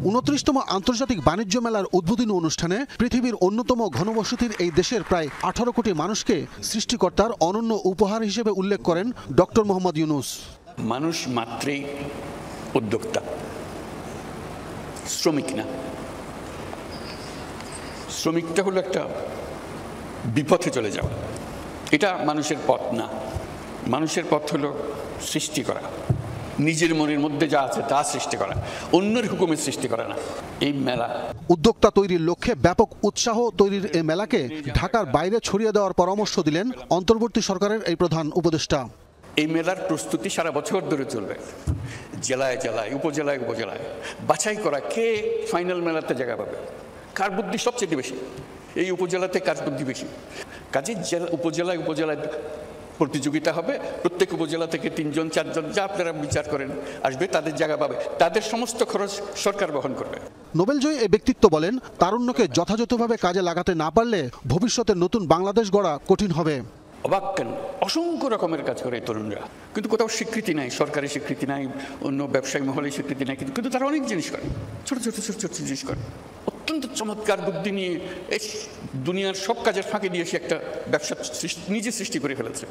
২৯তম আন্তর্জাতিক বাণিজ্য মেলার উদ্বোধনী অনুষ্ঠানে পৃথিবীর অন্যতম ঘনবসতির এই দেশের প্রায় ১৮ কোটি মানুষকে সৃষ্টিকর্তার অনন্য উপহার হিসেবে উল্লেখ করেন ডক্টর মোহাম্মদ ইউনূস। মানুষ মাত্রই উদ্যোক্তা, শ্রমিক না। শ্রমিকটা হলো একটা বিপথে চলে যাওয়া, এটা মানুষের পথ না। মানুষের পথ হলো সৃষ্টি করা, নিজের মনের মধ্যে যা আছে তা সৃষ্টি করা, অন্যের হুকুমে সৃষ্টি করা না। এই মেলা উদ্যোক্তা তৈরির লক্ষ্যে ব্যাপক উৎসাহ তৈরির এই মেলাকে ঢাকার বাইরে ছড়িয়ে দেওয়ার পরামর্শ দিলেন অন্তর্বর্তী সরকারের এই প্রধান উপদেষ্টা। এই মেলার প্রস্তুতি সারা বছর ধরে চলবে, জেলায় জেলায়, উপজেলায় উপজেলায় বাছাই করা কে ফাইনাল মেলাতে জায়গা পাবে, কার বুদ্ধি সবচেয়ে বেশি, এই উপজেলাতে কার বুদ্ধি বেশি। কাজে উপজেলায় উপজেলায় প্রতিযোগিতা হবে, প্রত্যেক উপজেলা থেকে ৩ জন ৪ জন যা আপনারা বিচার করেন আসবে, তাদের জায়গা পাবে, তাদের সমস্ত খরচ সরকার বহন করবে। নোবেলজয়ী এই ব্যক্তিত্ব বলেন, তারুণ্যকে যথাযথভাবে কাজে লাগাতে না পারলে ভবিষ্যতে নতুন বাংলাদেশ গড়া কঠিন হবে। অবাক কেন, অসংখ্য রকমের কাজ করে তরুণরা, কিন্তু কোথাও স্বীকৃতি নাই, সরকারি স্বীকৃতি নাই, অন্য ব্যবসায়ী মহলে স্বীকৃতি নাই, কিন্তু তারা অনেক জিনিস করে, ছোট ছোট ছোট ছোট জিনিস করে, অত্যন্ত চমৎকার বুদ্ধি নিয়ে এই দুনিয়ার সব কাজের ফাঁকে দিয়ে সে একটা ব্যবসা নিজে সৃষ্টি করে ফেলেছে।